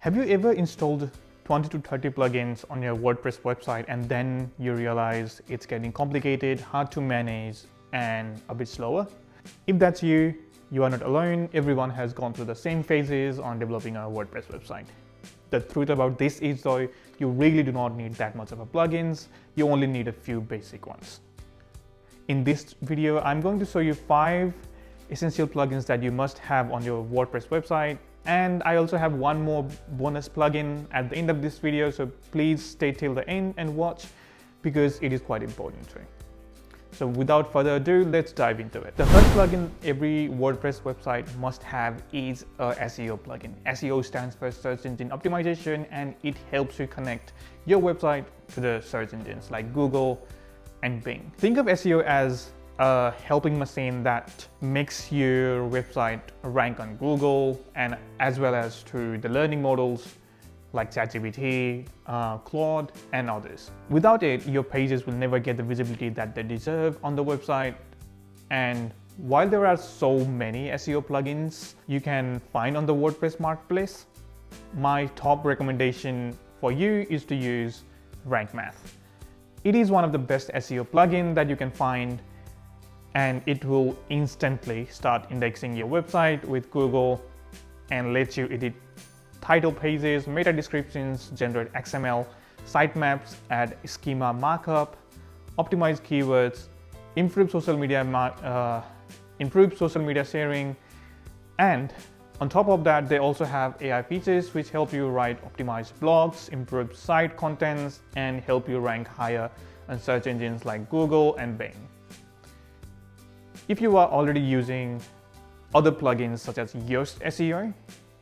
Have you ever installed 20 to 30 plugins on your WordPress website and then you realize it's getting complicated, hard to manage, and a bit slower? If that's you, you are not alone. Everyone has gone through the same phases on developing a WordPress website. The truth about this is though, you really do not need that much of a plugins. You only need a few basic ones. In this video, I'm going to show you 5 essential plugins that you must have on your WordPress website. And I also have one more bonus plugin at the end of this video, so please stay till the end and watch because it is quite important too. So without further ado, let's dive into it. The first plugin every WordPress website must have is a SEO plugin. SEO stands for search engine optimization, and it helps you connect your website to the search engines like Google and Bing. Think of SEO as a helping machine that makes your website rank on Google and as well as to the learning models like ChatGPT, Claude, and others. Without it, your pages will never get the visibility that they deserve on the website. And while there are so many SEO plugins you can find on the WordPress marketplace, my top recommendation for you is to use Rank Math. It is one of the best SEO plugins that you can find, and it will instantly start indexing your website with Google and let you edit title pages, meta descriptions, generate XML, sitemaps, add schema markup, optimize keywords, improve social media sharing, and on top of that, they also have AI features which help you write optimized blogs, improve site contents, and help you rank higher on search engines like Google and Bing. If you are already using other plugins such as Yoast SEO,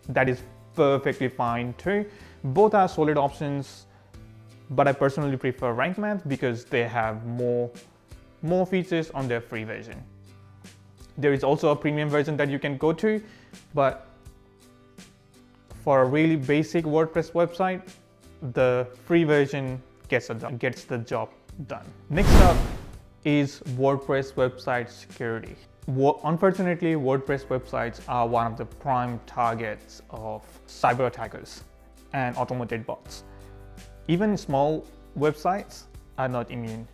that is perfectly fine too. Both are solid options, but I personally prefer Rank Math because they have more features on their free version. There is also a premium version that you can go to, but for a really basic WordPress website, the free version gets the job done. Next up is WordPress website security. Unfortunately, WordPress websites are one of the prime targets of cyber attackers and automated bots. Even small websites are not immune.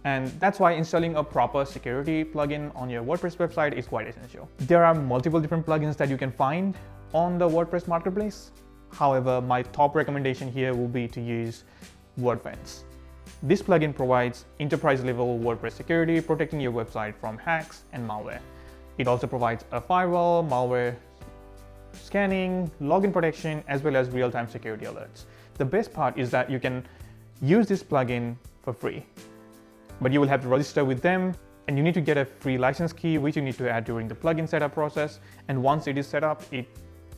And that's why installing a proper security plugin on your WordPress website is quite essential. There are multiple different plugins that you can find on the WordPress marketplace. However, my top recommendation here will be to use Wordfence. This plugin provides enterprise-level WordPress security, protecting your website from hacks and malware. It also provides a firewall, malware scanning, login protection, as well as real-time security alerts. The best part is that you can use this plugin for free, but you will have to register with them, and you need to get a free license key, which you need to add during the plugin setup process. And once it is set up, it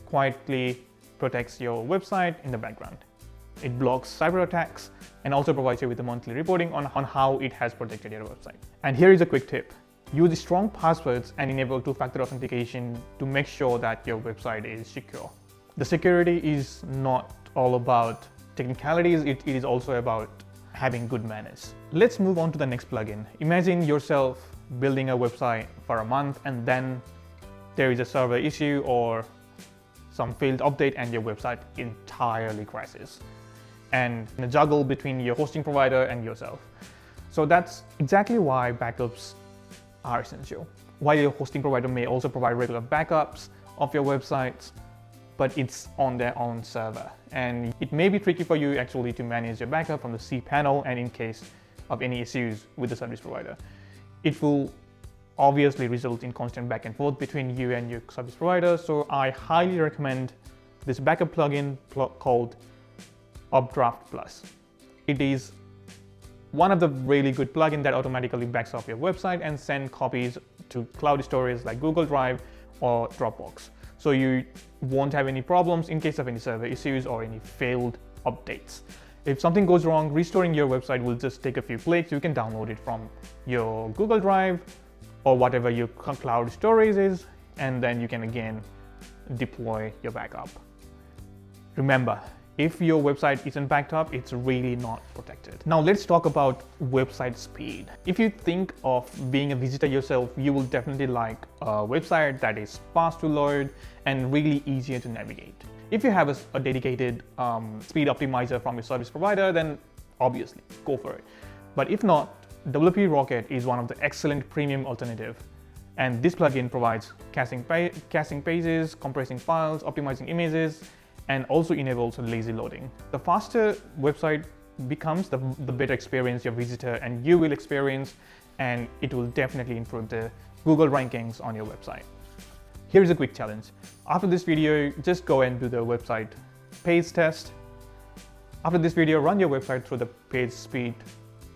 quietly protects your website in the background. It blocks cyber attacks and also provides you with a monthly reporting on how it has protected your website. And here is a quick tip. Use strong passwords and enable two-factor authentication to make sure that your website is secure. The security is not all about technicalities, it is also about having good manners. Let's move on to the next plugin. Imagine yourself building a website for a month and then there is a server issue or some failed update and your website entirely crashes, and a juggle between your hosting provider and yourself. So that's exactly why backups are essential. While your hosting provider may also provide regular backups of your websites, but it's on their own server. And it may be tricky for you actually to manage your backup from the cPanel, and in case of any issues with the service provider. It will obviously result in constant back and forth between you and your service provider. So I highly recommend this backup plugin called UpdraftPlus. It is one of the really good plugins that automatically backs up your website and send copies to cloud storage like Google Drive or Dropbox. So you won't have any problems in case of any server issues or any failed updates. If something goes wrong, restoring your website will just take a few clicks. You can download it from your Google Drive or whatever your cloud storage is, and then you can again deploy your backup. Remember, if your website isn't backed up, it's really not protected. Now let's talk about website speed. If you think of being a visitor yourself, you will definitely like a website that is fast to load and really easier to navigate. If you have a dedicated speed optimizer from your service provider, then obviously go for it. But if not, WP Rocket is one of the excellent premium alternative. And this plugin provides caching pages, compressing files, optimizing images, and also enables lazy loading. The faster website becomes, the better experience your visitor and you will experience, and it will definitely improve the Google rankings on your website. Here's a quick challenge. After this video, just go and do the website page test. After this video, run your website through the page speed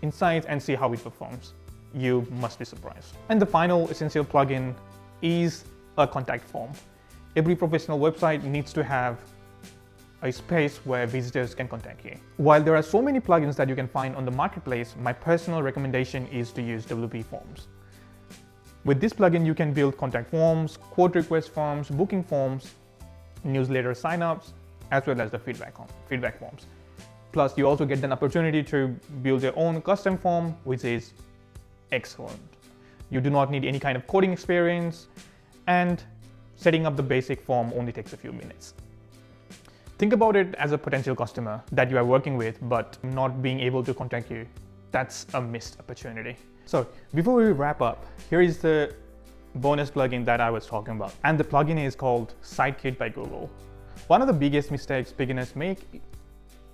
insights and see how it performs. You must be surprised. And the final essential plugin is a contact form. Every professional website needs to have a space where visitors can contact you. While there are so many plugins that you can find on the marketplace, my personal recommendation is to use WPForms. With this plugin, you can build contact forms, quote request forms, booking forms, newsletter signups, as well as the feedback forms. Plus, you also get an opportunity to build your own custom form, which is excellent. You do not need any kind of coding experience, and setting up the basic form only takes a few minutes. Think about it as a potential customer that you are working with, but not being able to contact you. That's a missed opportunity. So before we wrap up, here is the bonus plugin that I was talking about. And the plugin is called Sitekit by Google. One of the biggest mistakes beginners make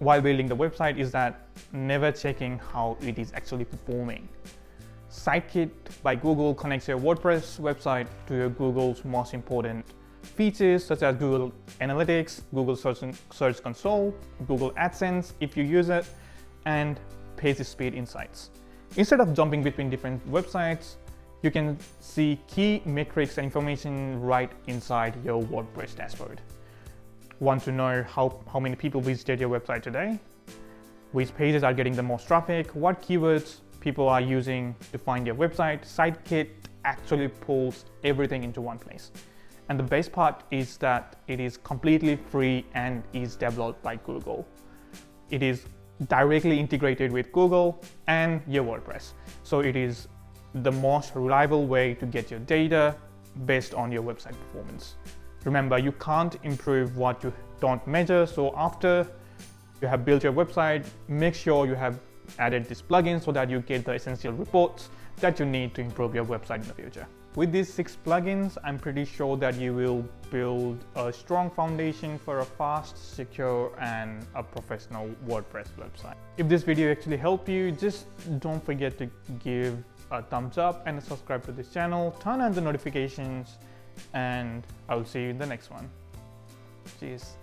while building the website is that never checking how it is actually performing. Sitekit by Google connects your WordPress website to your Google's most important features, such as Google Analytics, Google Search Console, Google AdSense if you use it, and page speed insights. Instead of jumping between different websites, you can see key metrics and information right inside your WordPress dashboard. Want to know how many people visited your website today? Which pages are getting the most traffic? What keywords people are using to find your website? Sitekit actually pulls everything into one place. And the best part is that it is completely free and is developed by Google. It is directly integrated with Google and your WordPress. So it is the most reliable way to get your data based on your website performance. Remember, you can't improve what you don't measure. So after you have built your website, make sure you have added this plugin so that you get the essential reports that you need to improve your website in the future. With these 6 plugins, I'm pretty sure that you will build a strong foundation for a fast, secure, and a professional WordPress website. If this video actually helped you, just don't forget to give a thumbs up and subscribe to this channel, turn on the notifications, and I'll see you in the next one. Cheers.